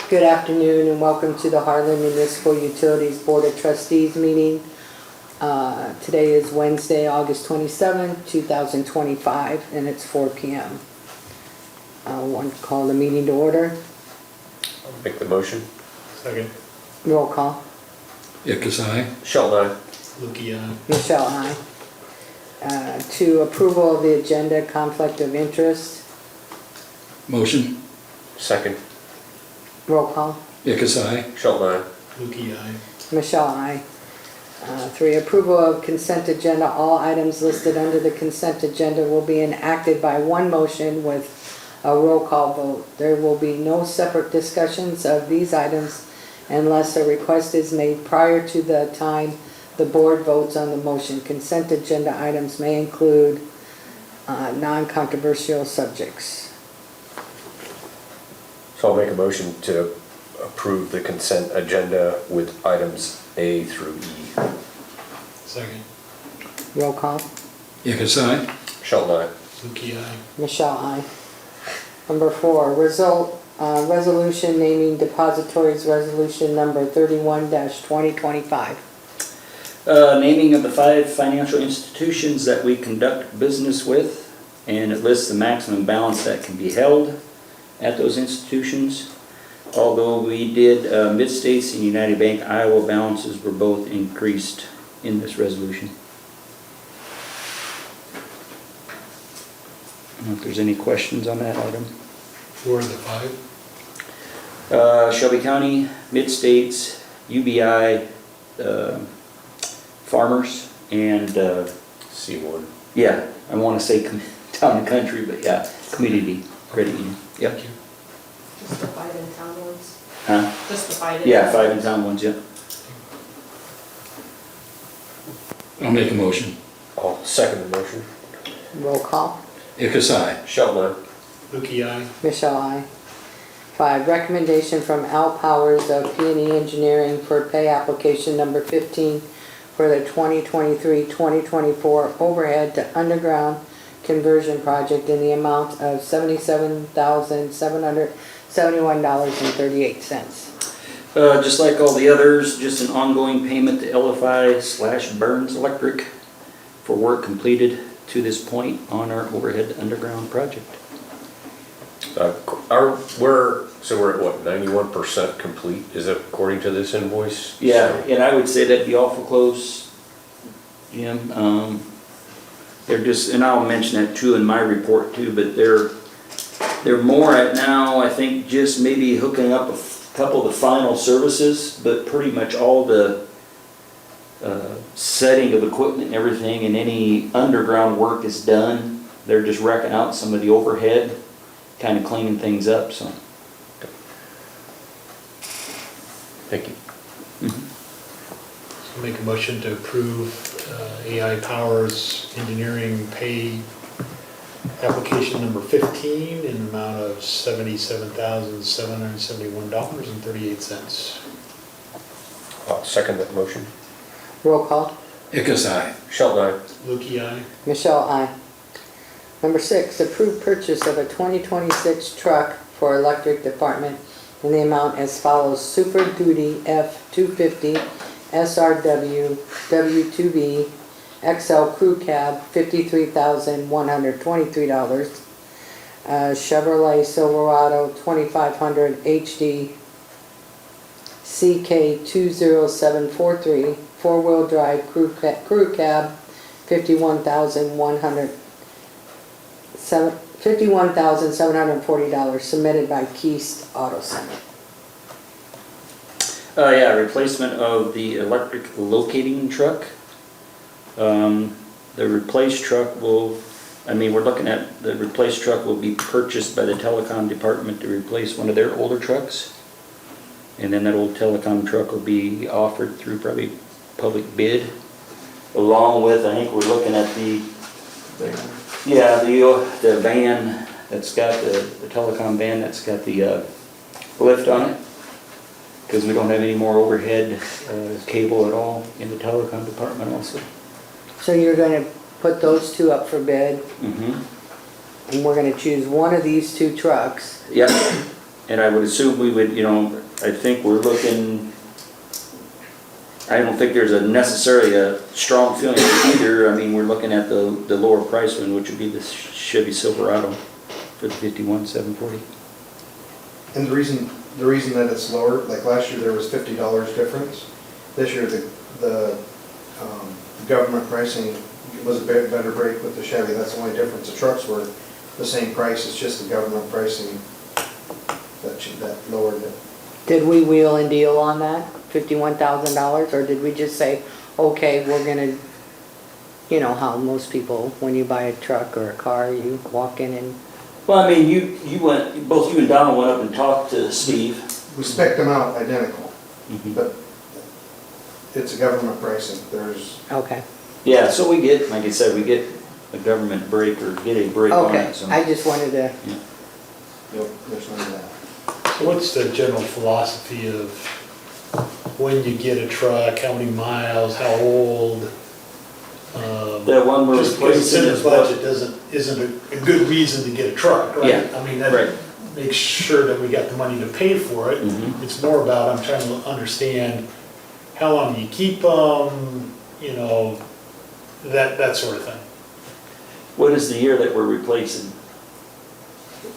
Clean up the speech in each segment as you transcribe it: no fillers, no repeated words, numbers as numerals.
Good afternoon and welcome to the Harlan Municipal Utilities Board of Trustees meeting. Today is Wednesday, August 27, 2025, and it's 4 p.m. I want to call the meeting to order. I'll make the motion. Second. Roll call. Ickes, aye. Sheldon, aye. Lukey, aye. Michelle, aye. To approval of the agenda, conflict of interest. Motion. Second. Roll call. Ickes, aye. Sheldon, aye. Lukey, aye. Michelle, aye. 3, approval of consent agenda. All items listed under the consent agenda will be enacted by one motion with a roll call vote. There will be no separate discussions of these items unless a request is made prior to the time the board votes on the motion. Consent agenda items may include non-controversial subjects. So I'll make a motion to approve the consent agenda with items A through E. Second. Roll call. Ickes, aye. Sheldon, aye. Lukey, aye. Michelle, aye. Number 4, resolution naming depositories, resolution number 31-2025. Naming of the 5 financial institutions that we conduct business with, and it lists the maximum balance that can be held at those institutions. Although we did Mid-States and United Bank Iowa balances were both increased in this resolution. I don't know if there's any questions on that item. Who are the 5? Shelby County, Mid-States, UBI, Farmers, and C1. yeah, I want to say town and country, but yeah, community credit union. Yep. Thank you. Just the 5 in town ones? Huh? Just the 5 in Yeah, town? 5 in town ones, yeah. I'll make a motion. I'll second the motion. Roll call. Ickes, aye. Sheldon, aye. Lukey, aye. Michelle, aye. 5, recommendation from Al Powers of P&E Engineering for pay application number 15 for the 2023-2024 overhead to underground conversion project in the amount of $77,771.38. Just like all the others, just an ongoing payment to LFI/Burns Electric for work completed to this point on our overhead underground project. We're at what, 91% complete? Is it according to this invoice? Yeah, and I would say that'd be awful close, Jim. They're just, and I'll mention that too in my report too, but they're more right now, I think, just maybe hooking up a couple of the final services, but pretty much all the setting of equipment and everything and any underground work is done. They're just wrecking out some of the overhead, kind of cleaning things up, so. Thank you. So make a motion to approve AI Powers Engineering pay application number 15 in the amount of $77,771.38. I'll second that motion. Roll call. Ickes, aye. Sheldon, aye. Lukey, aye. Michelle, aye. Number 6, approved purchase of a 2026 truck for electric department in the amount as follows: Super Duty F-250 SRW W2B XL Crew Cab, $53,123. Chevrolet Silverado 2500 HD CK20743 4-wheel drive crew cab, $51,740, submitted by Keast Auto Center. Yeah, replacement of the electric locating truck. The replaced truck will, we're looking at the replaced truck will be purchased by the telecom department to replace one of their older trucks. And then that old telecom truck will be offered through probably public bid, along with, I think we're looking at the van that's got the telecom van that's got the lift on it. Because we don't have any more overhead cable at all in the telecom department also. So you're going to put those 2 up for bid, Mm-hmm. and we're going to choose one of these 2 trucks. Yep. And I would assume we would, I think we're looking, I don't think there's necessarily a strong feeling either. I mean, we're looking at the lower price one, which would be the Chevy Silverado for the 51,740. And the reason that it's lower, like last year there was $50 difference. This year the government pricing was a bit better break with the Chevy. That's the only difference. The trucks were the same price. It's just the government pricing that lowered it. Did we wheel and deal on that, $51,000, or did we just say, okay, we're gonna, you know how most people, when you buy a truck or a car, you walk in and, Well, I mean, both you and Donald went up and talked to Steve. We spec'd them out identical, Mhm. but it's a government pricing. There's, okay. Yeah, so we get, like I said, we get a government break or get a break on Okay, it. So. I just wanted to, nope, there's none of that. So what's the general philosophy of when you get a truck, how many miles, how old? That one we're Just because it's in replacing the is budget isn't a good reason to get a truck, right? Yeah, I mean, right. that makes sure that we got the money to pay for it. Mhm. It's more about, I'm trying to understand how long do you keep them, that sort of thing. What is the year that we're replacing?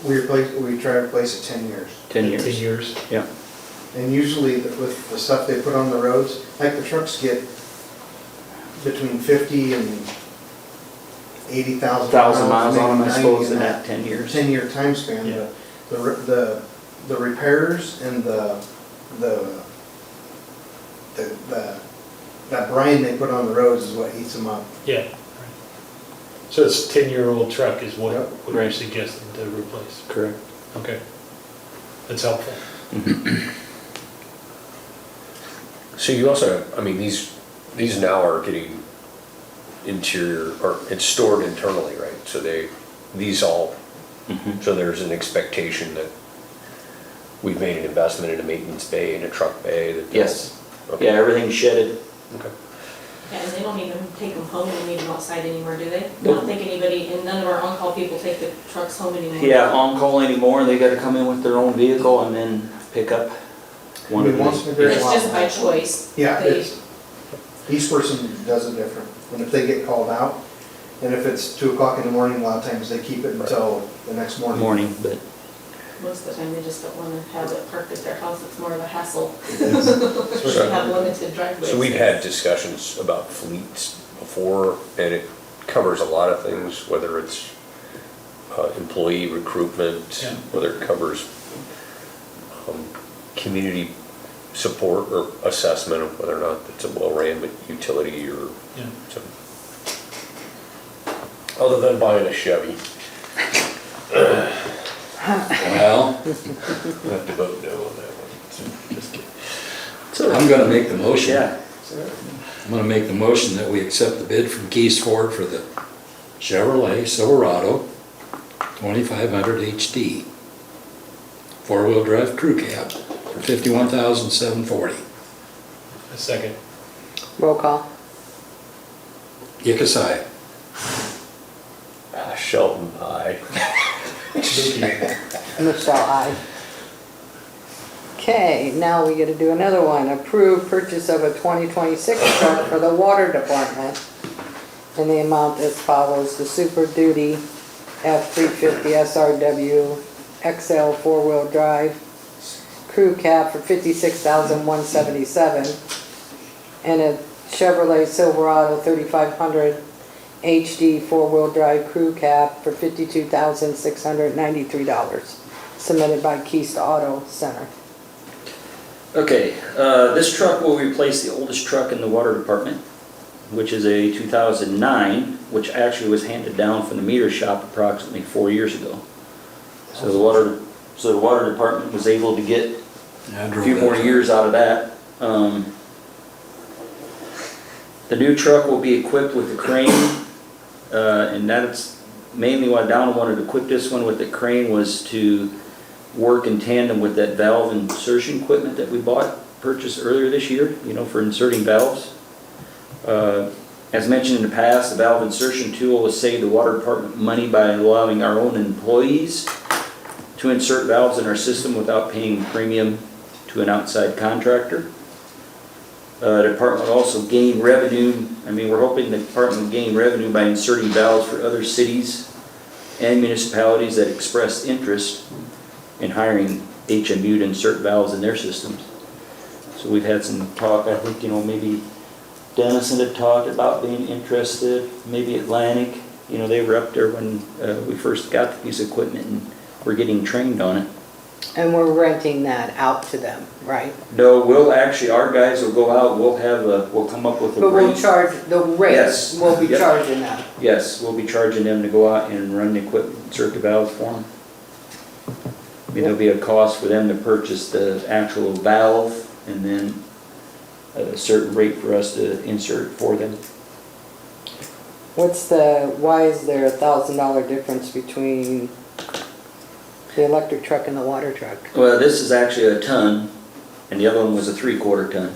We try to replace it 10 years. 10 years. 10 years. Yeah. And usually with the stuff they put on the roads, like the trucks get between 50 and 80,000 miles on them, I maybe suppose, 90 in that 10 years. 10-year time span. Yeah. The repairs and that brine they put on the roads is what heats them up. Yeah. So it's 10-year-old truck is what Yep. you're Right. suggesting to replace. Correct. Okay. That's helpful. So you also, I mean, these now are getting interior, or it's stored internally, right? So these all, so there's an expectation that we've made an investment in a maintenance bay and a truck bay that. Yes. Okay. Yeah, everything's shedded. Okay. Yeah, and they don't even take them home and leave them outside anymore, do they? I Nope. don't think anybody, and none of our on-call people take the trucks home anymore. Yeah, on call anymore, they gotta come in with their own vehicle and then pick up one of Once in a these. great It's while. just by choice. Yeah, They- each person does it different. And if they get called out, and if it's 2 o'clock in the morning, a lot of times they keep it until the next morning. Morning, but Most of the time, they just don't want to have it parked at their house, it's more of a hassle. It's- They have limited driveways. So we've had discussions about fleets before, and it covers a lot of things, whether it's employee recruitment, Yeah. whether it covers community support or assessment of whether or not it's a well-ran utility or Yeah. something. Other than buying a Chevy, Well, I have to vote no on that one. So, just kidding. I'm gonna make the motion. yeah, I'm gonna make the motion that we accept the bid from Keys Ford for the Chevrolet Silverado 2500 HD. 4-wheel drive crew cab for $51,740. A second. roll call. Yickasai. Shelton, aye. Michelle, aye. Okay, now we get to do another one. Approve purchase of a 2026 truck for the water department. And the amount as follows: the Super Duty F-350 SRW XL 4-wheel drive crew cab for $56,177, and a Chevrolet Silverado 3500 HD 4-wheel drive crew cab for $52,693, submitted by Keys Auto Center. okay, this truck will replace the oldest truck in the water department, which is a 2009, which actually was handed down from the meter shop approximately 4 years ago. So the water department was able to get Yeah, I a drove few that more truck. years out of that. The new truck will be equipped with a crane, and that's mainly why Donald wanted to equip this one with the crane, was to work in tandem with that valve insertion equipment that we purchased earlier this year, for inserting valves. As mentioned in the past, the valve insertion tool will save the water department money by allowing our own employees to insert valves in our system without paying premium to an outside contractor. Department will also gain revenue, we're hoping the department will gain revenue by inserting valves for other cities and municipalities that express interest in hiring HMU to insert valves in their systems. So we've had some talk, I think, maybe Dennison had talked about being interested, maybe Atlantic. They were up there when we first got the piece of equipment and we're getting trained on it. And we're renting that out to them, right? No, our guys will go out, we'll come up with a But we'll rate. charge, the rate, Yes. we'll be Yep. charging them. Yes, we'll be charging them to go out and run the equipment, insert the valves for them. There'll be a cost for them to purchase the actual valve and then a certain rate for us to insert for them. Why is there $1,000 difference between the electric truck and the water truck? Well, this is actually a ton and the other one was a 3/4 ton.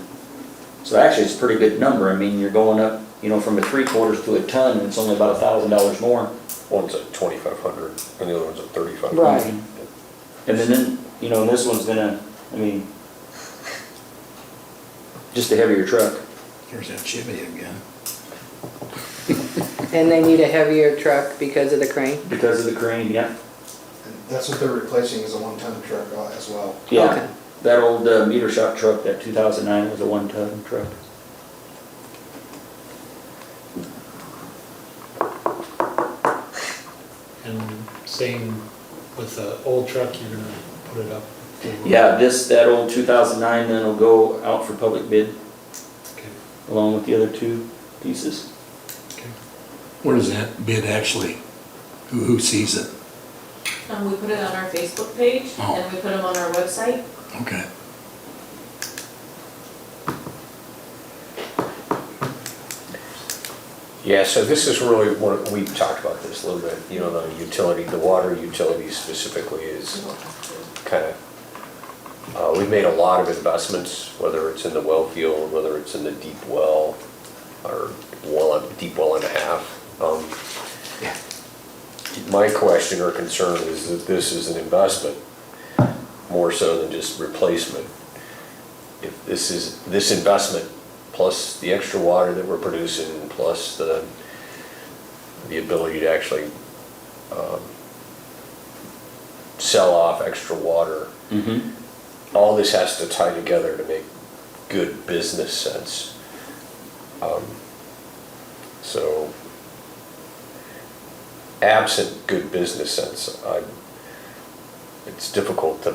So actually it's a pretty good number. You're going up, from a 3/4 to a ton, and it's only about $1,000 more. One's at 2,500 and the other one's at 3,500. Right. And then, and this one's gonna, just a heavier truck. There's that Chevy again. And they need a heavier truck because of the crane? Because of the crane, yeah. And that's what they're replacing is a 1-ton truck as well. Yeah, Okay. that old meter shop truck, that 2009 was a 1-ton truck. And same with the old truck, you're gonna put it up? to- Yeah, that old 2009 then will go out for public bid Okay, along with the other two pieces. okay. Where does that bid actually, who sees it? We put it on our Facebook page, Oh. and we put them on our website. Okay. Yeah, so this is really, we've talked about this a little bit, the water utility specifically is kind of, we've made a lot of investments, whether it's in the well field, whether it's in the deep well, or deep well and a half. My question or concern is that this is an investment, more so than just replacement. If this investment, plus the extra water that we're producing, plus the ability to actually sell off extra water, all this has to tie together to make good business sense. So, absent good business sense, it's difficult to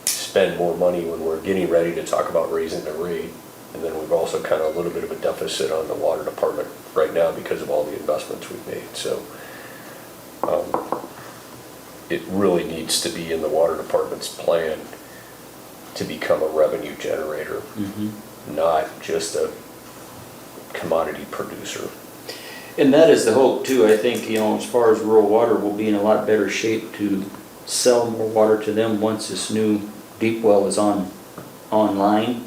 spend more money when we're getting ready to talk about raising the rate. And then we've also kind of a little bit of a deficit on the water department right now because of all the investments we've made. So it really needs to be in the water department's plan to become a revenue generator, not just a commodity producer. And that is the hope too. I think, as far as rural water, we'll be in a lot better shape to sell more water to them once this new deep well is online.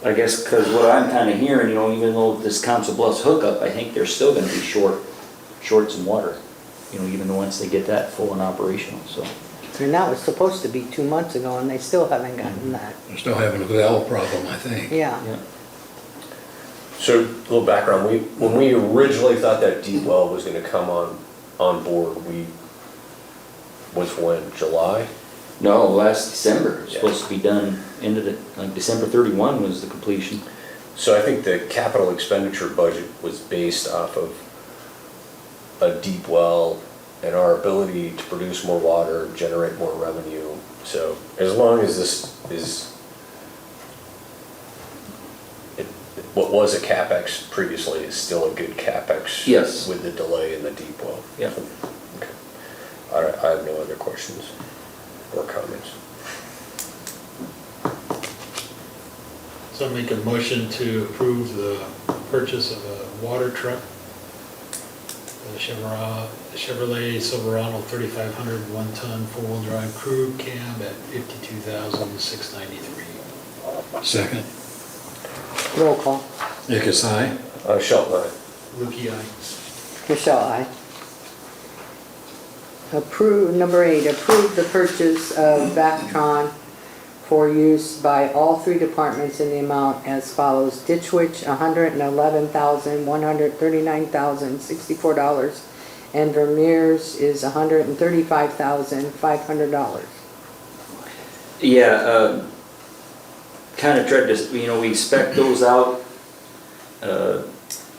I guess because what I'm kind of hearing, even though this Council Bluffs hookup, I think they're still going to be short some water, even once they get that full and operational, so. And that was supposed to be 2 months ago, and they still haven't gotten that. They're still having a valve problem, I think. Yeah. Yeah. So, a little background, when we originally thought that deep well was gonna come on board, was when, July? No, last December, it's Yeah. supposed to be done December 31 was the completion. So I think the capital expenditure budget was based off of a deep well and our ability to produce more water, generate more revenue. So as long as this is, what was a CapEx previously is still a good CapEx. Yes. With the delay in the deep well. Yeah. Okay. I have no other questions or comments. So I make a motion to approve the purchase of a water truck, the Chevrolet Silverado 3500 1-ton 4-wheel drive crew cab at $52,693. Second. Roll call. Nichols, aye. Shelton, aye. Lukey, aye. Michelle, aye. Number 8, approve the purchase of Vactron for use by all 3 departments in the amount as follows. Ditch Witch, $111,139,064, and Vermeer's is $135,500. Yeah, kind of tried to, we spec those out,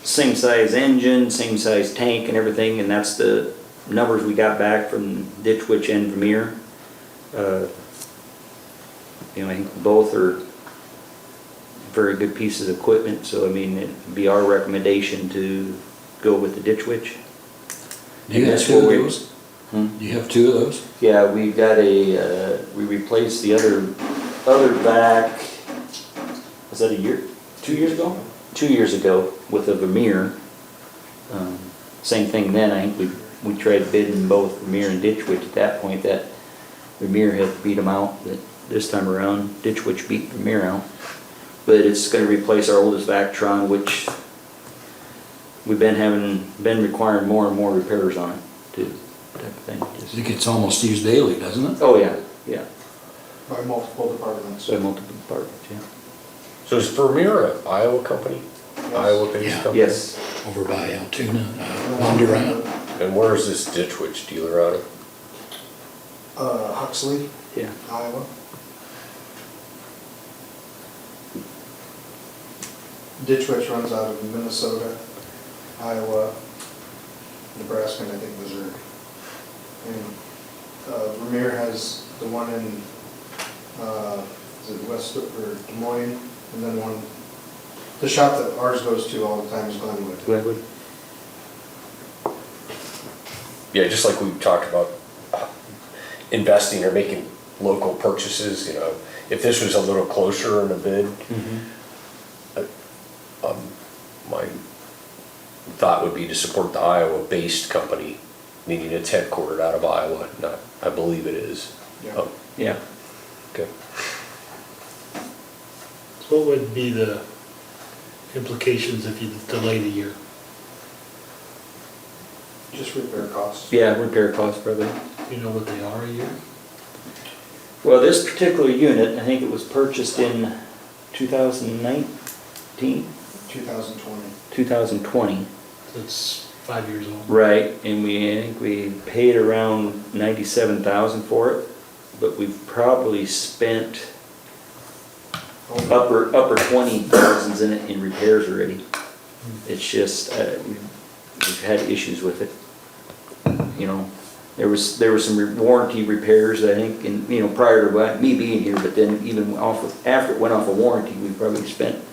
same size engine, same size tank and everything, and that's the numbers we got back from Ditch Witch and Vermeer. I think both are very good pieces of equipment, so I mean, it'd be our recommendation to go with the Ditch Witch. Do you have That's 2 what of we- those? Do you have 2 of those? Yeah, we got we replaced the other vac, was that a year, 2 years ago? 2 years ago with a Vermeer. Same thing then, I think we tried bidding both Vermeer and Ditch Witch at that point. That Vermeer had beat them out, but this time around, Ditch Witch beat Vermeer out. But it's gonna replace our oldest Vactron, which we've been requiring more and more repairs on it too, type of thing. I think it's almost used daily, doesn't it? Oh, yeah, yeah, By multiple departments. so multiple departments, yeah. So is Vermeer an Iowa company? Iowa-based Yeah. company? Yes, Over by Altoona, Bondurant. And where is this Ditch Witch dealer out of? Huxley, yeah. Iowa. Ditch Witch runs out of Minnesota, Iowa, Nebraska, and I think Missouri. And Vermeer has the one in, is it West or Des Moines, and then one, the shop that ours goes to all the time is Glenwood. Glenwood. Yeah, just like we talked about investing or making local purchases, if this was a little closer in the bid, my thought would be to support the Iowa-based company, meaning it's headquartered out of Iowa, not, I believe it is. Yeah. Yeah. Okay. So what would be the implications if you delayed a year? Just repair costs. Yeah, repair costs probably. Do you know what they are a year? Well, this particular unit, I think it was purchased in 2019, 2020. 2020. So it's 5 years old. Right, and I think we paid around 97,000 for it, but we've probably spent upper 20,000s in it in repairs already. It's just, we've had issues with it. There was some warranty repairs, I think, and, prior to me being here, but then even after it went off of warranty, we probably spent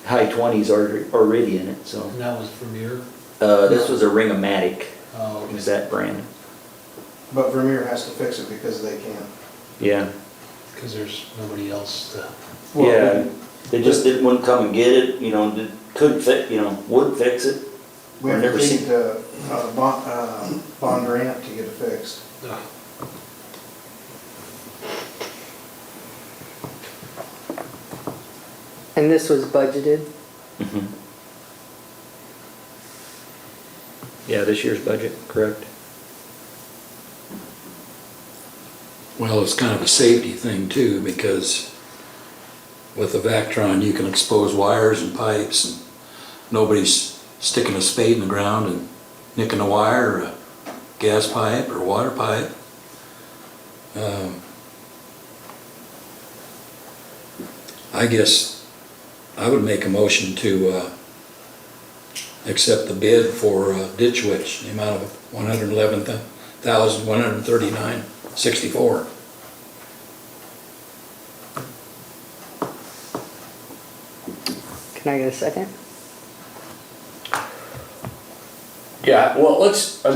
high 20s already in it, so. And that was Vermeer? This was a Ring-O-Matic, Oh, was okay. that brand? But Vermeer has to fix it because they can't. Yeah. Because there's nobody else to, Yeah, they just wouldn't come and get it, couldn't fit, wouldn't fix it. We have I've never to seen- take the bond grant to get it fixed. And this was budgeted? Mhm. Yeah, this year's budget, correct? Well, it's kind of a safety thing too, because with the Vactron, you can expose wires and pipes, and nobody's sticking a spade in the ground and nicking a wire, or a gas pipe, or water pipe. I guess I would make a motion to accept the bid for Ditch Witch, the amount of $111,139.64. Can I get a second? Yeah, well, so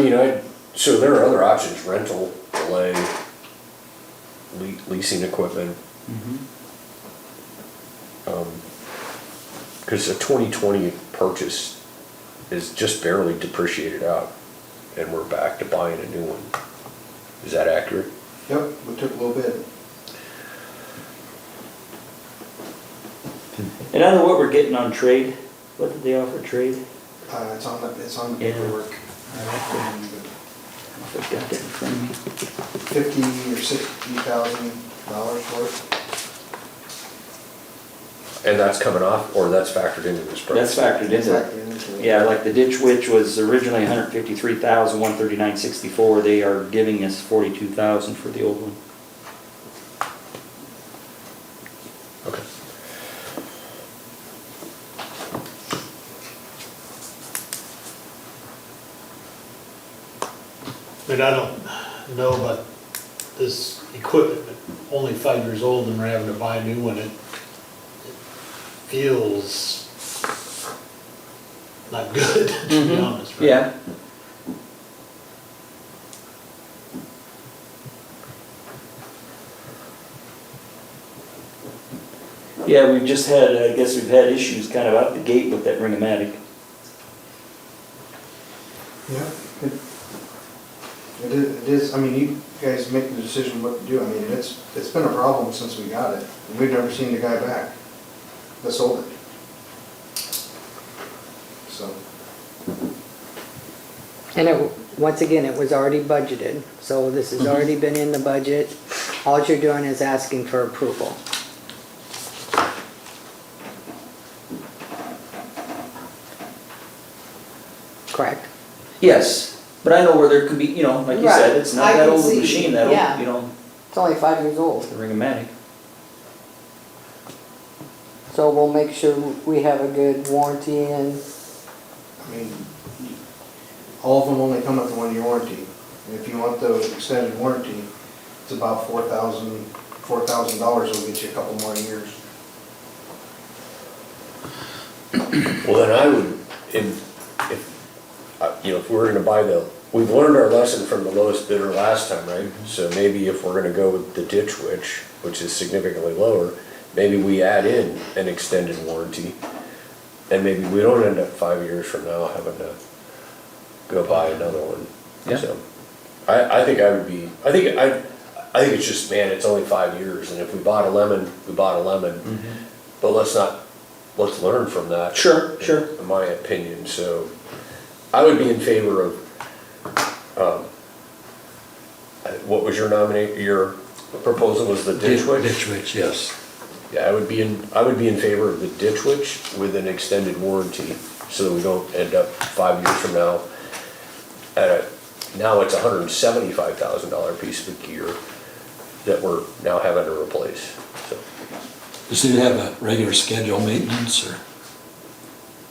there are other options, rental, delay, leasing equipment. Because a 2020 purchase is just barely depreciated out, and we're back to buying a new one. Is that accurate? Yep, we took a little bit. And I don't know what we're getting on trade. What did they offer trade? It's on the Yeah. paperwork. If I've got that in front of me. $50,000 or $60,000 for it. And that's coming off, or that's factored into this price? That's factored into Exactly, it. into it. Yeah, like the ditch witch was originally 153,139.64. They are giving us 42,000 for the old one. Okay. I mean, I don't know about this equipment, but only 5 years old and we're having to buy a new one. It feels not good, to be honest. right? Yeah. Yeah, we've just had, I guess we've had issues kind of out the gate with that Ring-O-Matic. Yeah. It is, I mean, you guys make the decision what to do. I mean, it's been a problem since we got it. And we've never seen the guy back that sold it. So, And once again, it was already budgeted, so this has already been in the budget. All you're doing is asking for approval. Correct? Yes, but I know where there could be, you know, like you said, Right. it's not I that can old a see, machine, that yeah. old, you know, It's only 5 years old, the Ring-O-Matic. so we'll make sure we have a good warranty and, I mean, all of them only come with a 1-year warranty. And if you want the extended warranty, it's about $4,000 will get you a couple more years. Well, then I would, if we're gonna buy we've learned our lesson from the lowest bidder last time, right? So maybe if we're gonna go with the ditch witch, which is significantly lower, maybe we add in an extended warranty. And maybe we don't end up 5 years from now having to go buy another one. Yeah. So, I think I think it's just, man, it's only 5 years, and if we bought a lemon, we bought a lemon. But let's learn from that. Sure, sure. In my opinion, so I would be in favor of, what was your proposal was the ditch witch? Ditch witch, yes. Yeah, I would be in favor of the ditch witch with an extended warranty, so that we don't end up 5 years from now now it's $175,000 piece of gear that we're now having to replace, so. Does it have a regular schedule maintenance or?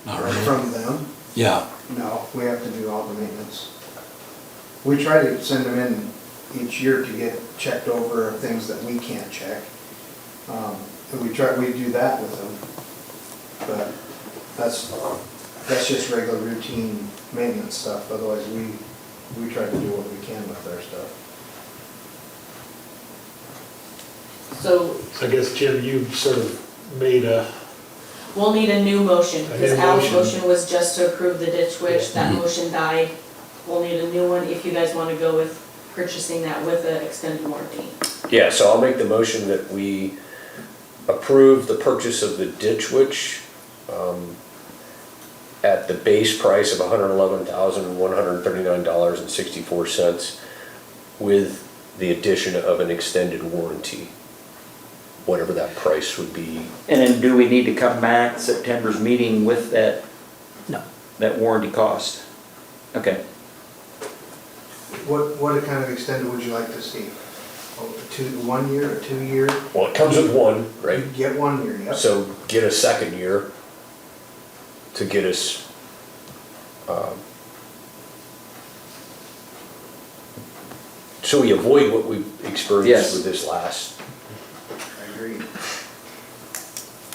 Not really? From them? Yeah, No, we have to do all the maintenance. We try to send them in each year to get checked over things that we can't check. And we do that with them. But that's just regular routine maintenance stuff. Otherwise, we try to do what we can with our stuff. So So I guess, Jim, you sort of made we'll need a new motion, A because new Al's motion. motion was just to approve the ditch witch, that motion died. We'll need a new one if you guys want to go with purchasing that with an extended warranty. Yeah, so I'll make the motion that we approve the purchase of the ditch witch at the base price of $111,139.64 with the addition of an extended warranty, whatever that price would be. And then do we need to come back September's meeting with that no. warranty cost? Okay. What kind of extended would you like to see? 1 year, a 2 year? Well, it comes with one, right? You get 1 year, yep. So get a second year to get us, so we avoid what we experienced Yes. with this last. I agree.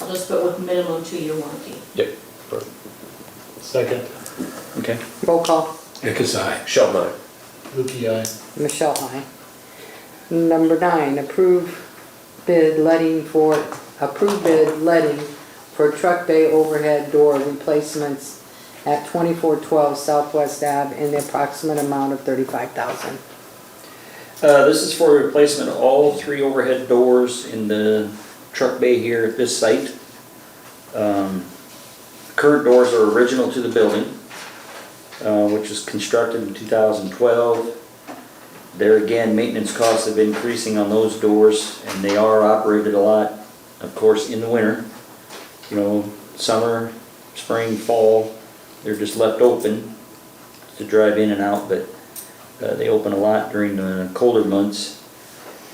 I'll just put with minimum 2-year warranty. Yep. second, Okay. Roll call. because Sheldon, aye. Lukey, aye. Michelle, aye. Number 9, approve bid letting for truck bay overhead door replacements at 2412 Southwest Ave in the approximate amount of $35,000. This is for replacement of all 3 overhead doors in the truck bay here at this site. Current doors are original to the building, which was constructed in 2012. there again, maintenance costs have been increasing on those doors, and they are operated a lot, of course, in the winter. You know, summer, spring, fall, they're just left open to drive in and out, but they open a lot during the colder months,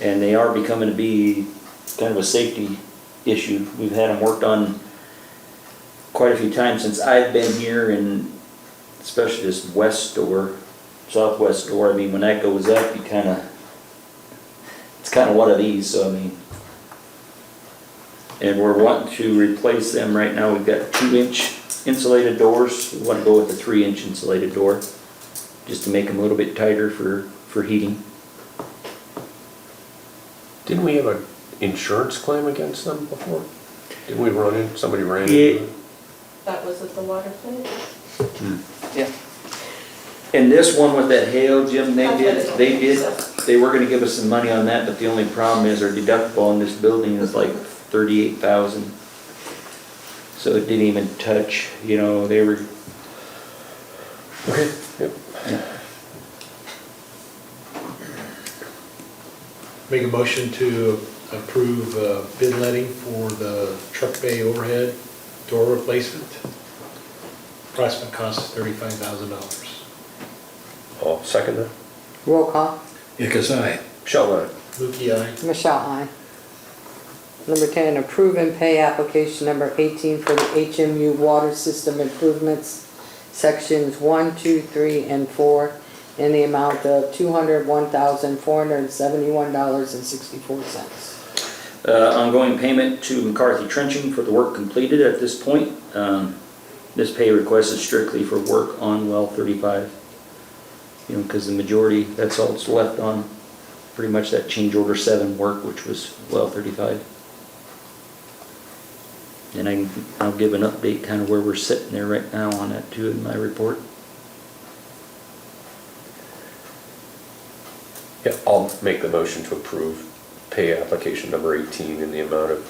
and they are becoming to be kind of a safety issue. We've had them worked on quite a few times since I've been here, and especially this west door, southwest door. I mean, when that goes up, it's kind of one of these, so I mean, and we're wanting to replace them right now. We've got 2-inch insulated doors. We want to go with the 3-inch insulated door, just to make them a little bit tighter for heating. Didn't we have an insurance claim against them before? Didn't we somebody ran Yeah. into it? That was at the water plant? Yeah. And this one with that hail, Jim, they were gonna give us some money on that, but the only problem is our deductible on this building is like 38,000. So it didn't even touch, you know, they were, Okay, yep. Make a motion to approve bid letting for the truck bay overhead door replacement. Approximate cost is $35,000. I'll second that. Roll call. Because I, Sheldon, Lukey, aye. Michelle, aye. Number 10, approve and pay application number 18 for the HMU water system improvements, sections 1, 2, 3, and 4, in the amount of $201,471.64. ongoing payment to McCarthy Trenching for the work completed at this point. This pay request is strictly for work on well 35. You know, because the majority, that's all that's left on pretty much that change order 7 work, which was well 35. And I'll give an update kind of where we're sitting there right now on that too in my report. yeah, I'll make the motion to approve pay application number 18 in the amount of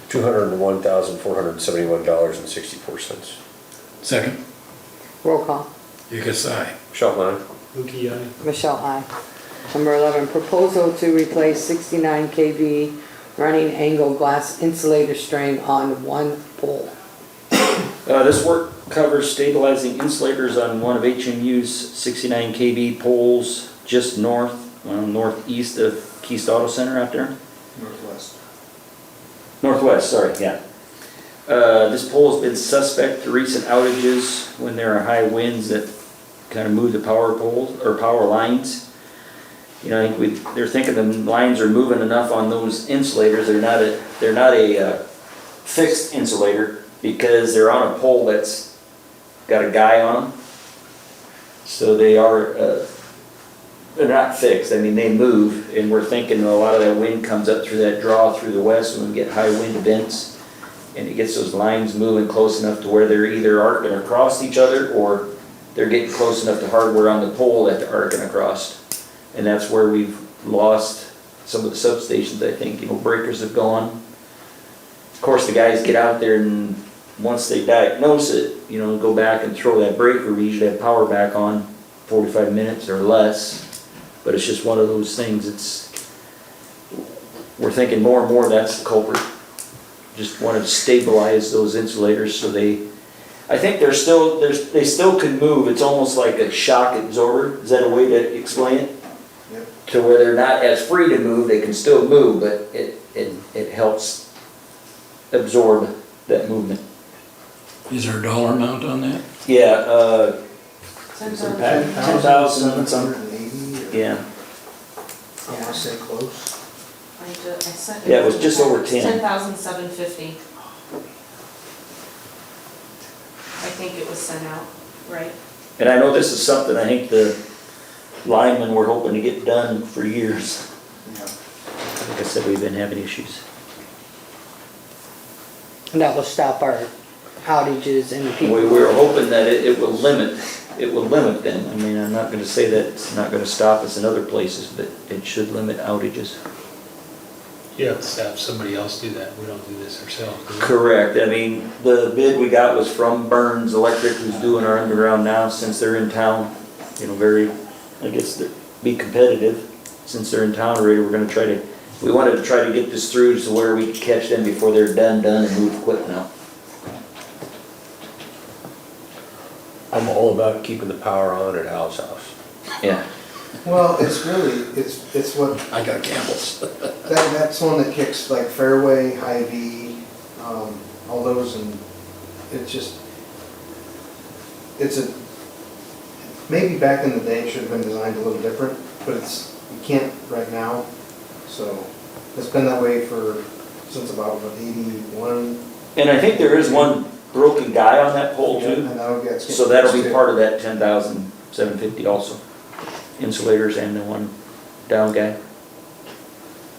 $201,471.64. second, Roll call. because I, Sheldon, Lukey, aye. Michelle, aye. Number 11, proposal to replace 69 kV running angle glass insulator string on one pole. This work covers stabilizing insulators on one of HMU's 69 kV poles just northeast of Keast Auto Center out there. Northwest, sorry, yeah. This pole has been suspect to recent outages when there are high winds that kind of move the power poles or power lines. You know, I think they're thinking the lines are moving enough on those insulators. They're not a fixed insulator because they're on a pole that's got a guy on them. So they're not fixed. I mean, they move, and we're thinking a lot of that wind comes up through that draw through the west when we get high wind events, and it gets those lines moving close enough to where they're either arcing across each other or they're getting close enough to hardware on the pole that they're arcing across. And that's where we've lost some of the substations, I think. You know, breakers have gone. Of course, the guys get out there, and once they diagnose it, you know, go back and throw that breaker. We usually have power back on 45 minutes or less. But it's just one of those things. We're thinking more and more that's the culprit. Just want to stabilize those insulators so I think they still can move. It's almost like a shock absorber. Is that a way to explain it? Yep. To where they're not as free to move, they can still move, but it helps absorb that movement. is there a dollar amount on that? Yeah, 10,000. 10,000 something. 10,780. Yeah, I want to say close. I sent Yeah, it was just over 10. 10,750. I think it was sent out, right? and I know this is something I think the linemen were hoping to get done for years. Yeah. Like I said, we've been having issues. And that will stop our outages and We people. were hoping that it will limit them. I mean, I'm not gonna say that it's not gonna stop us in other places, but it should limit outages. You have to have somebody else do that. We don't do this ourselves. do we? Correct. I mean, the bid we got was from Burns Electric, who's doing our underground now since they're in town. You know, I guess, be competitive. since they're in town already, we wanted to try to get this through to where we could catch them before they're done and move equipment out. I'm all about keeping the power on at Al's house. Yeah. Well, it's really, it's what, I got Campbell's. that's one that kicks like Fairway, Hy-Vee, all those, and it's just, it's a, maybe back in the day it should have been designed a little different, but you can't right now. So it's been that way since about, what, 81? And I think there is one broken guy on that pole too, And that'll get. so that'll be part of that 10,750 also. Insulators and the one down guy.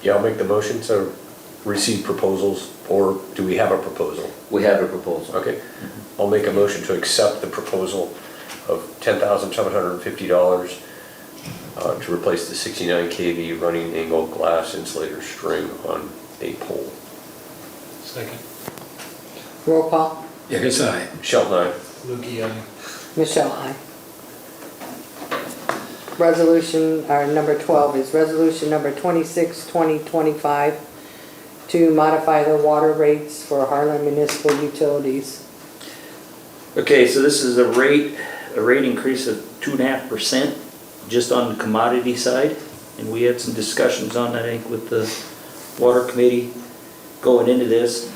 Yeah, I'll make the motion to receive proposals, or do we have a proposal? We have a proposal. Okay, I'll make a motion to accept the proposal of $10,750 to replace the 69 kV running angle glass insulator string on a pole. Second. Roll call. Yes, aye. Sheldon, aye. Lukey, aye. Michelle, aye. Resolution, number 12 is resolution number 26, 2025, to modify the water rates for Harlan Municipal Utilities. Okay, so this is a rate increase of 2.5% just on the commodity side. And we had some discussions on that, I think, with the water committee going into this.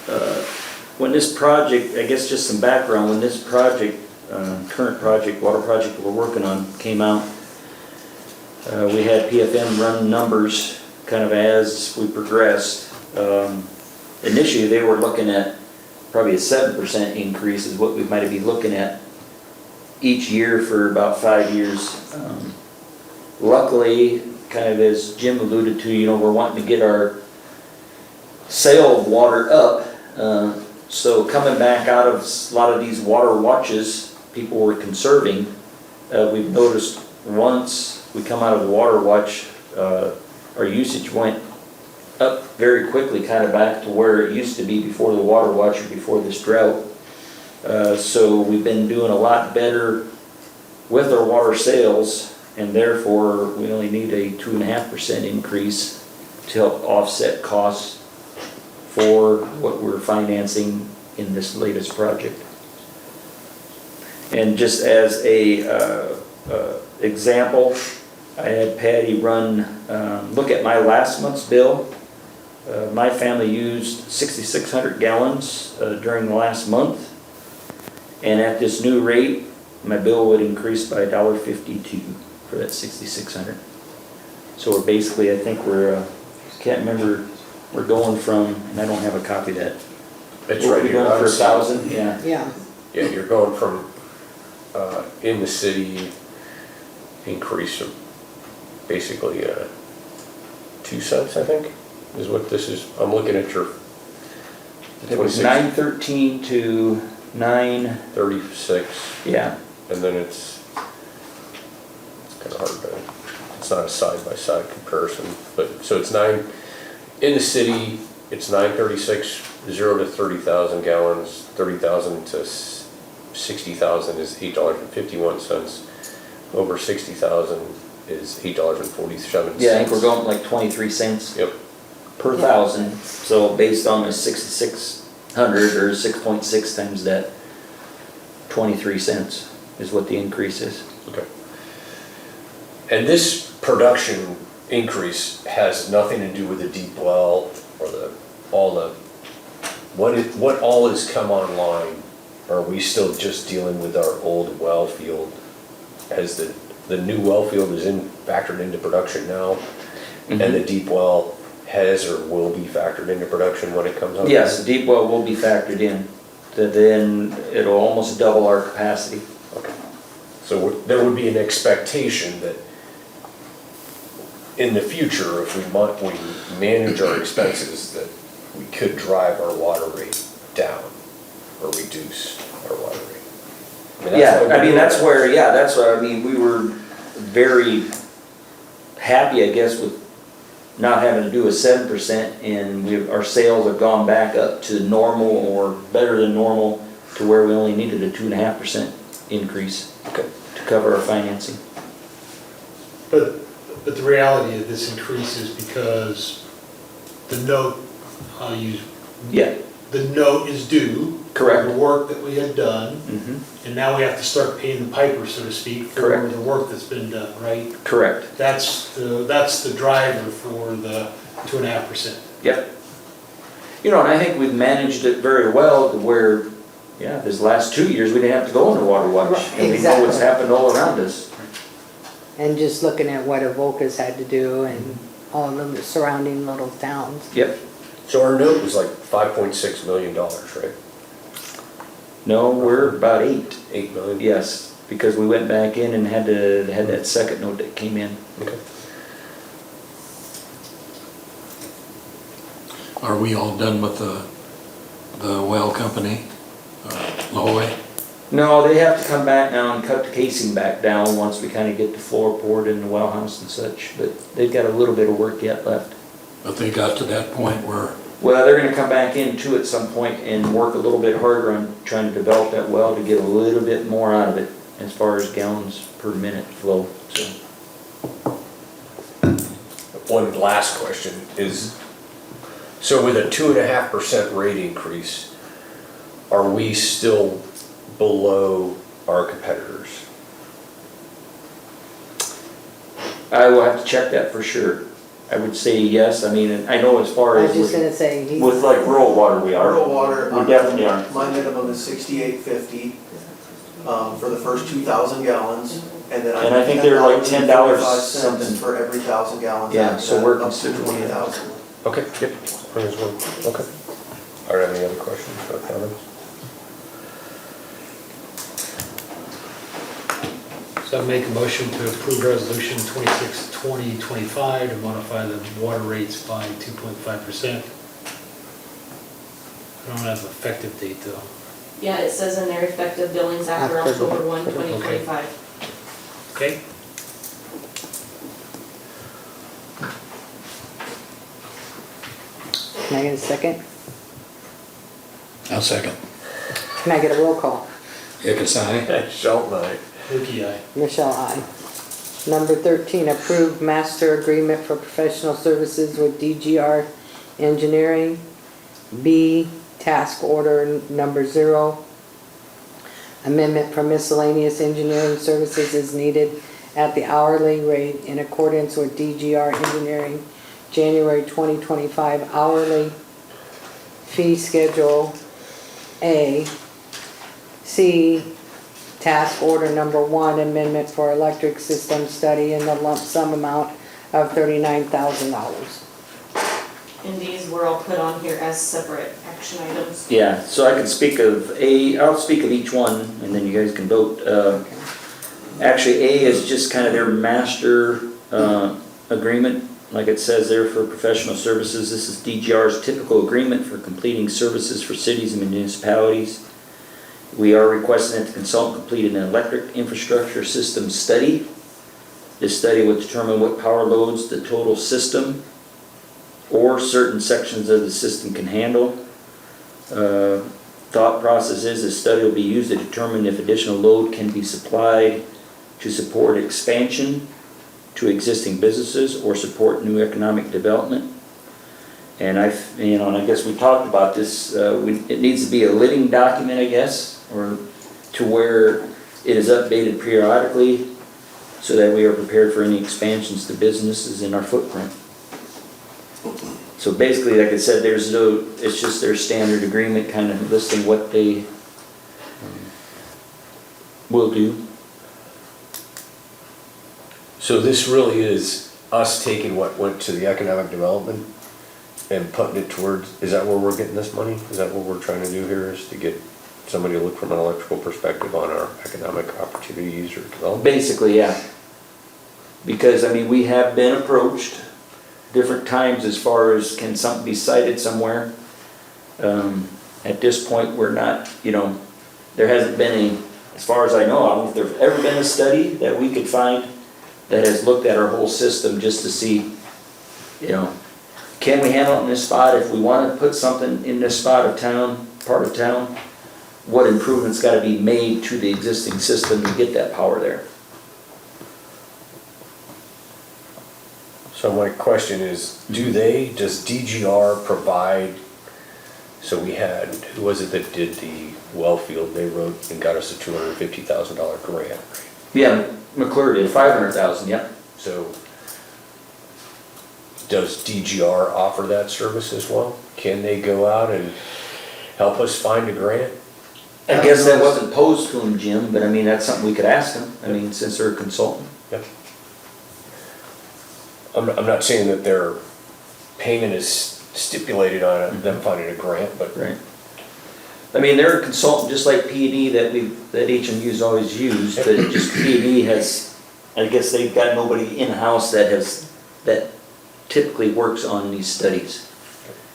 When this project, I guess just some background, when this project, current project, water project that we're working on came out, we had PFM run numbers kind of as we progressed. Initially, they were looking at probably a 7% increase is what we might be looking at each year for about 5 years. Luckily, kind of as Jim alluded to, we're wanting to get our sale of water up. So coming back out of a lot of these water watches, people were conserving. We've noticed once we come out of the water watch, our usage went up very quickly, kind of back to where it used to be before the water watch or before this drought. So we've been doing a lot better with our water sales, and therefore we only need a 2.5% increase to help offset costs for what we're financing in this latest project. And just as a example, I had Patty look at my last month's bill. My family used 6,600 gallons during the last month. And at this new rate, my bill would increase by $1.52 for that 6,600. So we're basically, I think can't remember, we're going from, and I don't have a copy of that. It's right We're here. going for 1,000, yeah. Yeah. Yeah, you're going from, in the city, increase of basically 2 cents, I think, is what this is. I'm looking at your It was 913 to 36, yeah. and then it's kind of hard to, it's not a side-by-side comparison, but, so it's in the city, it's 936, 0 to 30,000 gallons, 30,000 to 60,000 is $8.51. Over 60,000 is $8.47. Yeah, I think we're going like 23 cents Yep. per thousand. So based on the 6,600 or 6.6 times that, 23 cents is what the increase is. Okay. And this production increase has nothing to do with the deep well or what all has come online? Are we still just dealing with our old well field? Has the new well field is factored into production now? Mm-hmm. And the deep well has or will be factored into production when it comes on? Yes, the deep well will be factored in. Then it'll almost double our capacity. Okay. So there would be an expectation that in the future, if we manage our expenses, that we could drive our water rate down or reduce our water rate. That's where we were very happy, I guess, with not having to do a 7%, and our sales have gone back up to normal or better than normal to where we only needed a 2.5% increase to cover our financing. But But the reality of this increase is because the note, I'll use, Yeah, the note is due. Correct. For the work that we had done, mhm, and now we have to start paying the piper, so to speak, for Correct. the work that's been done, right? correct. That's the driver for the 2.5%. Yep. You know, and I think we've managed it very well to where, yeah, this last 2 years, we didn't have to go into water watch. Right, And we know what's exactly. happened all around us. And just looking at what Avoca's had to do and all the surrounding little towns. Yep. So our note was like $5.6 million, right? No, we're about 8. 8 million? Yes, because we went back in and had that second note that came in. Okay. Are we all done with the well company, Lowey? No, they have to come back now and cut the casing back down once we kind of get the floor poured in the well house and such, but they've got a little bit of work yet left. But they got to that point where, Well, they're gonna come back in too at some point and work a little bit harder on trying to develop that well to get a little bit more out of it as far as gallons per minute flow, so. One last question is, so with a 2.5% rate increase, are we still below our competitors? I will have to check that for sure. I would say yes, I mean, I know as far I as was just with gonna say, with like rural water we are. Rural water. We definitely are. My minimum is 68.50 for the first 2,000 gallons, and then And I think they're like $10 $10.45 something. for every 1,000 gallons. Yeah, after so that, we're up to considerably- 20,000. Okay, yep. There's one. Okay. Are there any other questions or comments? So I make a motion to approve resolution 26/2025 to modify the water rates by 2.5%. I don't have an effective date though. Yeah, it says in there effective billings after After. October 1, 2025. Okay? can I get a second? I'll second. Can I get a roll call? Hickus, aye. Shelton, aye. Lukey, aye. Michelle, aye. Number 13, approved master agreement for professional services with DGR Engineering. B, task order number 0. Amendment for miscellaneous engineering services is needed at the hourly rate in accordance with DGR Engineering January 2025 hourly fee schedule. A. C, task order number 1, amendment for electric system study in the lump sum amount of $39,000. And these were all put on here as separate action items. Yeah, so I can speak of I'll speak of each one, and then you guys can vote. Actually, A is just kind of their master agreement, like it says there, for professional services. This is DGR's typical agreement for completing services for cities and municipalities. We are requesting that the consultant complete an electric infrastructure system study. This study will determine what power loads the total system or certain sections of the system can handle. Thought process is this study will be used to determine if additional load can be supplied to support expansion to existing businesses or support new economic development. And and I guess we talked about this, it needs to be a living document, I guess, or to where it is updated periodically so that we are prepared for any expansions to businesses in our footprint. So basically, like I said, it's just their standard agreement kind of listing what they will do. So this really is us taking what went to the economic development and putting it towards, is that where we're getting this money? Is that what we're trying to do here, is to get somebody to look from an electrical perspective on our economic opportunities or development? Basically, yeah. Because, I mean, we have been approached different times as far as can something be cited somewhere. At this point, we're not, there hasn't been as far as I know, I don't know if there's ever been a study that we could find that has looked at our whole system just to see, can we handle it in this spot? If we want to put something in this spot of town, part of town, what improvements got to be made to the existing system to get that power there? So my question is, does DGR provide, so we had, who was it that did the well field? They wrote and got us a $250,000 grant. Yeah, McClure did 500,000, yep. So does DGR offer that service as well? Can they go out and help us find a grant? I guess that wasn't posed to them, Jim, but I mean, that's something we could ask them, I mean, since they're a consultant. Yep. I'm not saying that their payment is stipulated on them finding a grant, but. Right. I mean, they're a consultant, just like P&E that HMU's always used, but just P&E has, I guess they've got nobody in-house that typically works on these studies.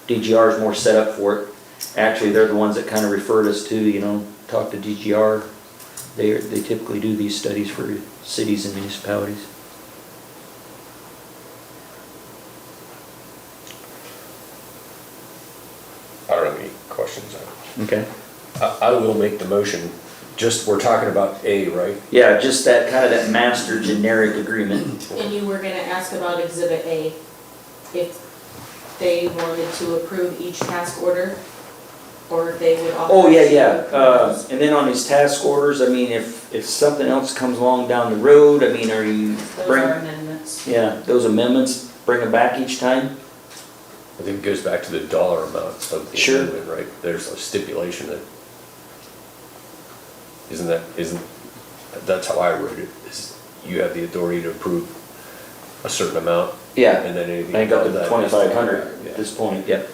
DGR is more set up for it. Actually, they're the ones that kind of referred us to, talk to DGR. They typically do these studies for cities and municipalities. I don't have any questions on it. Okay. I will make the motion, we're talking about A, right? Yeah, just that kind of that master generic agreement. And you were gonna ask about Exhibit A, if they wanted to approve each task order, or if they would offer. Oh, yeah. And then on these task orders, I mean, if something else comes along down the road, I mean, are you Those bring, are amendments. yeah, those amendments, bring them back each time? I think it goes back to the dollar amount of the Sure. amendment, right? There's a stipulation that, that's how I wrote it, is you have the authority to approve a certain amount, Yeah, and then anything I think up above to that. 2,500 Yeah. at this point, yep.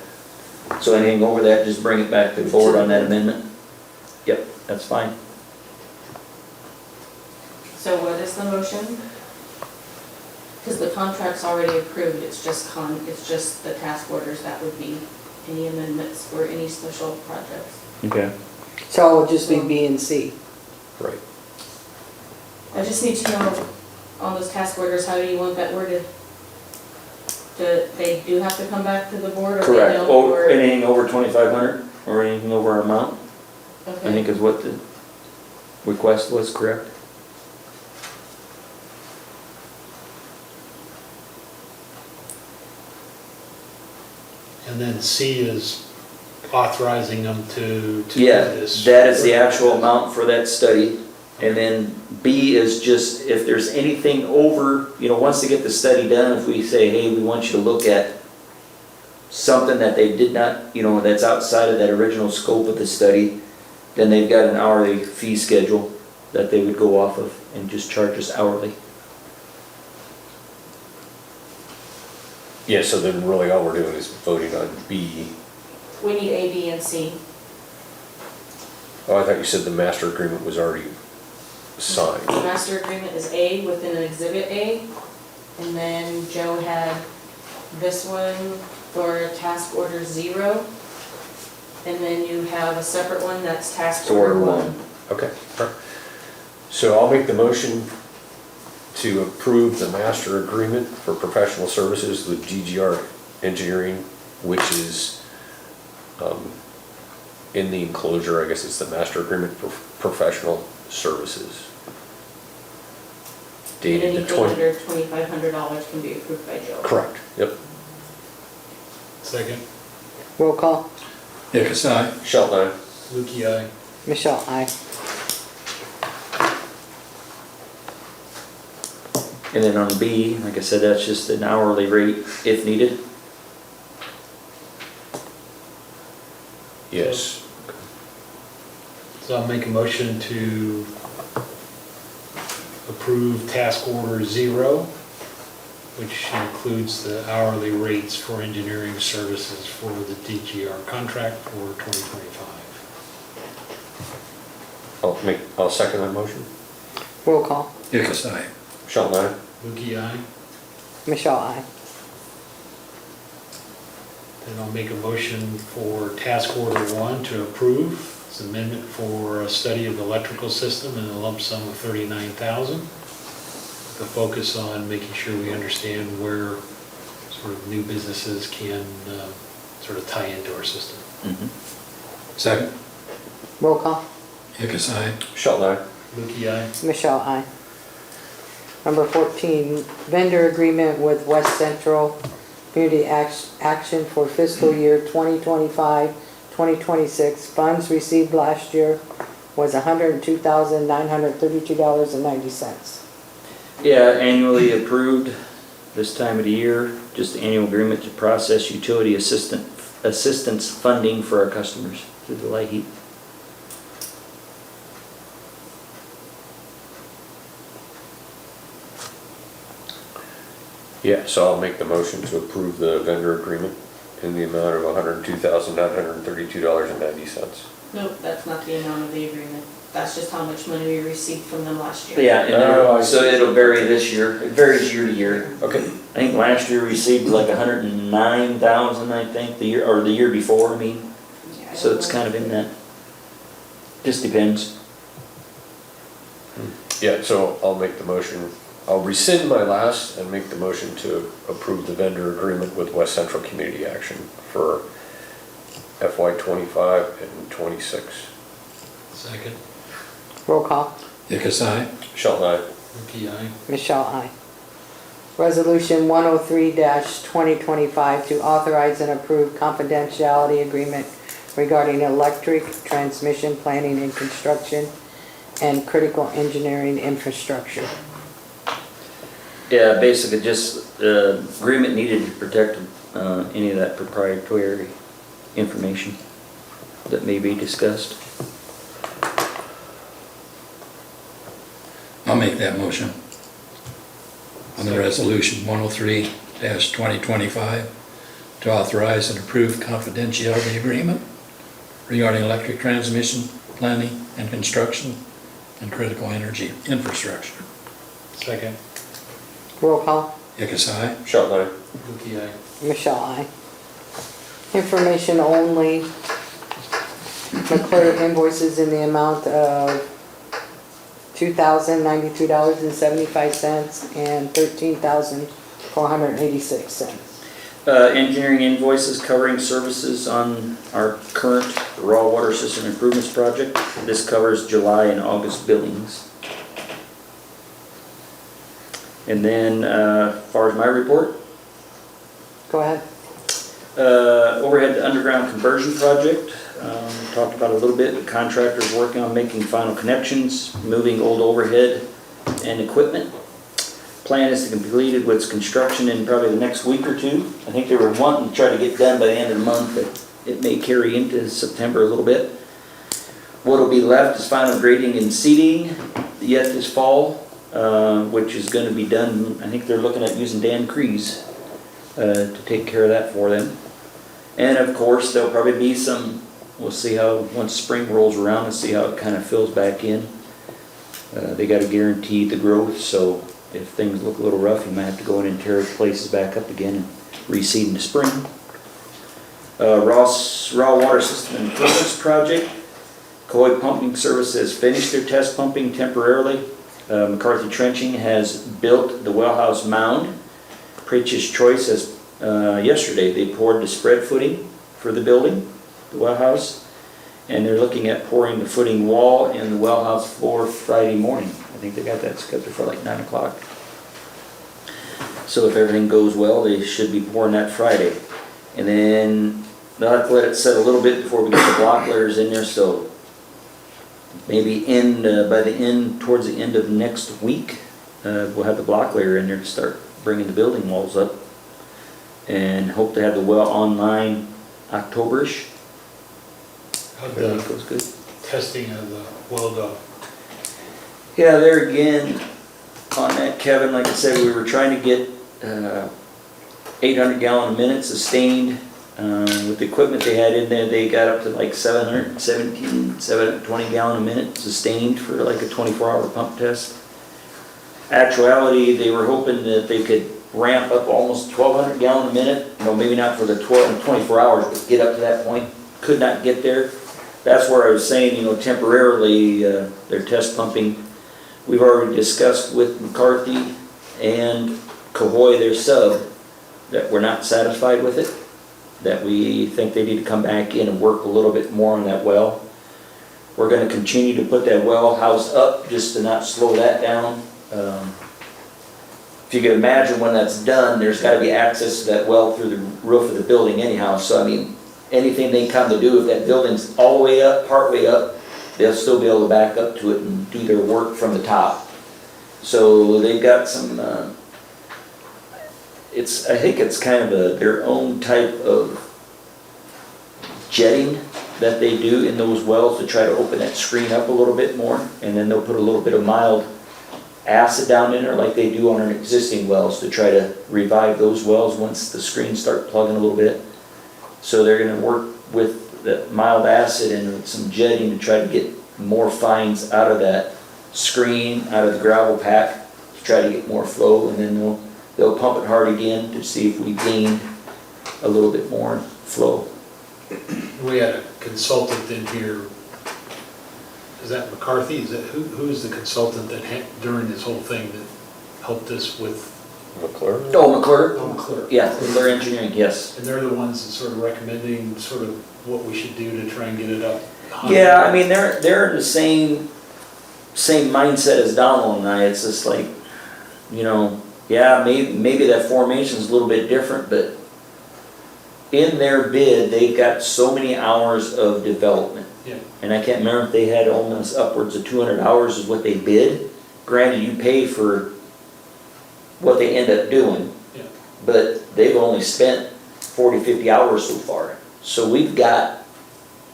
So anything over that, just bring it back to the board on that amendment? Yep, that's fine. So what is the motion? Because the contract's already approved, it's just the task orders that would be any amendments or any special projects. Okay. So it'll just be B and C. Right. I just need to know on those task orders, how do you want that worded? They do have to come back to the board, or they Correct. don't, Oh, or? anything over 2,500 or anything over our amount, I Okay. think is what the request was, correct? And then C is authorizing them to do Yeah, this. that is the actual amount for that study. And then B is just if there's anything over, once they get the study done, if we say, hey, we want you to look at something that they did not, that's outside of that original scope of the study, then they've got an hourly fee schedule that they would go off of and just charge us hourly. Yeah, so then really all we're doing is voting on B. We need A, B, and C. Oh, I thought you said the master agreement was already signed. The master agreement is A within an Exhibit A, and then Joe had this one for task order 0, and then you have a separate one that's task order 1. Okay. So I'll make the motion to approve the master agreement for professional services with DGR Engineering, which is in the enclosure. I guess it's the master agreement for professional services. And Dated the anything 20. under $2,500 can be approved by Joe. Correct, yep. Second, Roll call. Hickus, aye. Shelton, aye. Lukey, aye. Michelle, aye. And then on B, like I said, that's just an hourly rate if needed. Yes. So I'll make a motion to approve task order 0, which includes the hourly rates for engineering services for the DGR contract for 2025. I'll second that motion. Roll call. Hickus, aye. Shelton, aye. Lukey, aye. Michelle, aye. Then I'll make a motion for task order 1 to approve. It's an amendment for a study of the electrical system in a lump sum of $39,000. The focus on making sure we understand where sort of new businesses can sort of tie into our system. Second. Roll call. Hickus, aye. Shelton, aye. Lukey, aye. Michelle, aye. Number 14, vendor agreement with West Central Community Action for fiscal year 2025, 2026. Funds received last year was $102,932.90. Yeah, annually approved this time of the year, just the annual agreement to process utility assistance funding for our customers through the light heat. Yeah, so I'll make the motion to approve the vendor agreement in the amount of $102,932.90. Nope, that's not the amount of the agreement. That's just how much money we received from them last year. Yeah, and Oh, I so see. it'll vary this year, it varies year to year. Okay. I think last year we received like 109,000, I think, the year before, I mean. Yeah, I So don't it's know. kind of in that, just depends. Yeah, so I'll make the motion. I'll rescind my last and make the motion to approve the vendor agreement with West Central Community Action for FY '25 and '26. Second, Roll call. Hickus, aye. Sheldon, aye. Milky, aye. Michelle, aye. Resolution 103-2025 to authorize and approve confidentiality agreement regarding electric transmission planning and construction and critical engineering infrastructure. Yeah, basically just, agreement needed to protect, any of that proprietary information that may be discussed. I'll make that motion. On the resolution 103-2025 to authorize and approve confidentiality agreement regarding electric transmission, planning and construction and critical energy infrastructure. Second, Roll call. Hickus, aye. Sheldon, aye. Milky, aye. Michelle, aye. Information only. McClure invoices in the amount of $2,092.75 and $13,486. Engineering invoices covering services on our current raw water system improvements project. This covers July and August billings. And then, as far as my report, Go ahead. overhead to underground conversion project, talked about it a little bit. The contractor's working on making final connections, moving old overhead and equipment. Plan is to complete it with construction in probably the next week or two. I think they were wanting to try to get done by the end of the month, but it may carry into September a little bit. What'll be left is final grading and seeding yet this fall, which is gonna be done, I think they're looking at using Dan Crees to take care of that for them. And of course, there'll probably be some, we'll see how, once spring rolls around and see how it kind of fills back in. They gotta guarantee the growth, so if things look a little rough, you might have to go in and tear places back up again and reseed in the spring. Raw water system improvements project. Coy Pumping Service has finished their test pumping temporarily. McCarthy Trenching has built the well house mound. Pritch's Choice has, yesterday, they poured the spread footing for the building, the well house, and they're looking at pouring the footing wall and the well house floor Friday morning. I think they got that scheduled for like 9 o'clock. So if everything goes well, they should be pouring that Friday. And then they'll have to let it set a little bit before we get the block layers in there, so maybe towards the end of next week, we'll have the block layer in there to start bringing the building walls up. And hope to have the well online October-ish. How'd Everything the goes good. testing of the well go? Yeah, there again, on that, Kevin, like I said, we were trying to get 800 gallon a minute sustained. With the equipment they had in there, they got up to like 720 gallon a minute sustained for like a 24-hour pump test. Actuality, they were hoping that they could ramp up almost 1,200 gallon a minute. Maybe not for the 24 hours, but get up to that point. Could not get there. That's where I was saying, temporarily, they're test pumping. We've already discussed with McCarthy and Cahoy, their sub, that we're not satisfied with it, that we think they need to come back in and work a little bit more on that well. We're going to continue to put that well house up just to not slow that down. if you can imagine when that's done, there's gotta be access to that well through the roof of the building anyhow. So I mean, anything they come to do, if that building's all the way up, part way up, they'll still be able to back up to it and do their work from the top. So they've got some, I think it's kind of their own type of jetting that they do in those wells to try to open that screen up a little bit more. And then they'll put a little bit of mild acid down in there like they do on our existing wells to try to revive those wells once the screens start plugging a little bit. So they're gonna work with the mild acid and some jetting to try to get more fines out of that screen, out of the gravel pack, to try to get more flow, and then they'll pump it hard again to see if we gain a little bit more flow. We had a consultant in here, is that McCarthy? Is that, who is the consultant that during this whole thing that helped us with? McClure? Oh, McClure? Oh, McClure. Yeah, McClure Engineering, yes. And they're the ones that sort of recommending sort of what we should do to try and get it up high. Yeah, I mean, they're in the same mindset as Donald and I. It's just like, you know, yeah, maybe that formation's a little bit different, but in their bid, they've got so many hours of development. Yeah. And I can't remember if they had almost upwards of 200 hours is what they bid. Granted, you pay for what they end up doing, Yeah. but they've only spent 40, 50 hours so far. So we've got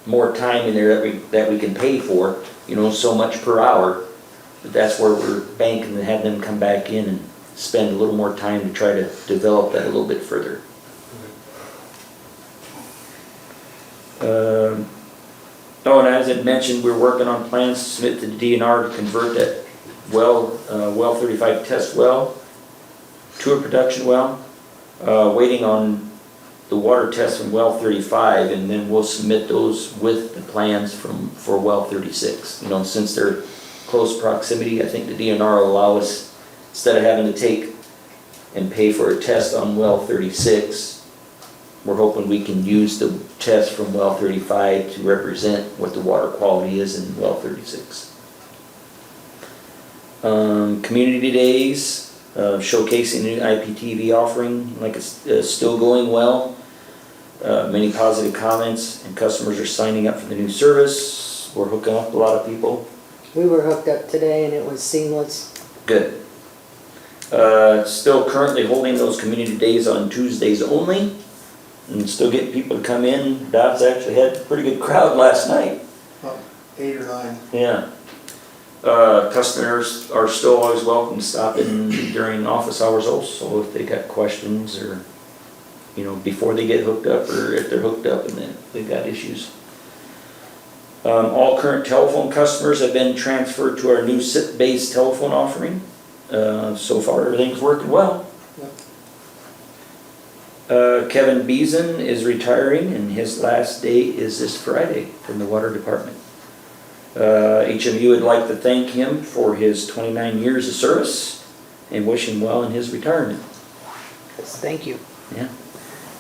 more time in there that we can pay for, you know, so much per hour. But that's where we're banking to have them come back in and spend a little more time to try to develop that a little bit further. Oh, and as I mentioned, we're working on plans to submit to the DNR to convert that well 35 test well to a production well. Waiting on the water test from well 35, and then we'll submit those with the plans for well 36. You know, since they're close proximity, I think the DNR will allow us, instead of having to take and pay for a test on well 36, we're hoping we can use the test from well 35 to represent what the water quality is in well 36. Community days, showcasing the new IPTV offering, like it's still going well. Many positive comments, and customers are signing up for the new service. We're hooking up a lot of people. We were hooked up today and it was seamless. Good. Still currently holding those community days on Tuesdays only, and still getting people to come in. Dobbs actually had a pretty good crowd last night. About 8 or 9. Yeah. Customers are still always welcome to stop in during office hours also if they got questions, or, you know, before they get hooked up, or if they're hooked up and then they've got issues. All current telephone customers have been transferred to our new SIP-based telephone offering. So far, everything's working well. Kevin Beeson is retiring, and his last day is this Friday from the water department. HMU would like to thank him for his 29 years of service and wish him well in his retirement. Yes, thank you. Yeah.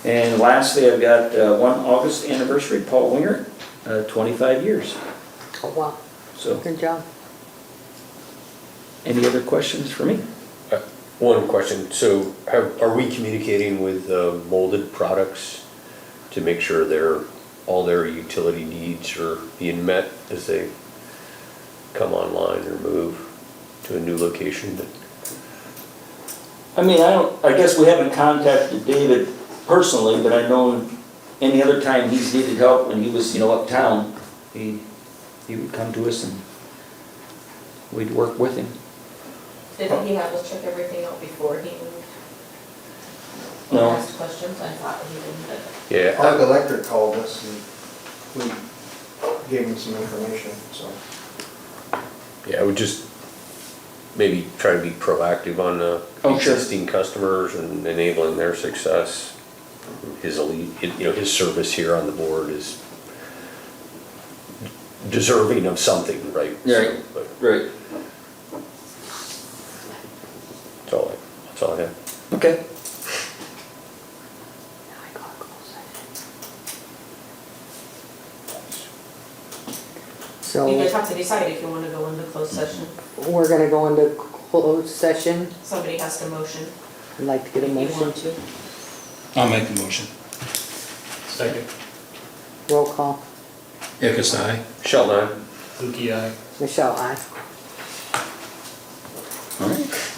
And lastly, I've got 1 August anniversary, Paul Winger, 25 years. Oh, wow. So, Good job. any other questions for me? One question, so are we communicating with Molded Products to make sure all their utility needs are being met as they come online or move to a new location? I mean, I guess we haven't contacted David personally, but I know any other time he's needed help when he was, you know, uptown, he would come to us and we'd work with him. Didn't he have us check everything out before he moved? No. Asked questions, I thought he didn't, but. Yeah, Arc Electric called us and we gave them some information, so. yeah, I would just maybe try to be proactive on Oh, sure. existing customers and enabling their success. His service here on the board is deserving of something, right? Right. But Right. that's all I have. Okay. So You guys have to decide if you want to go into closed session. we're gonna go into closed session. Somebody has to motion. I'd like to get a If you motion. want to. I'll make the motion. Second, Roll call. Ickes, aye. Sheldon, aye? Lukey, aye. Michelle, aye. All right.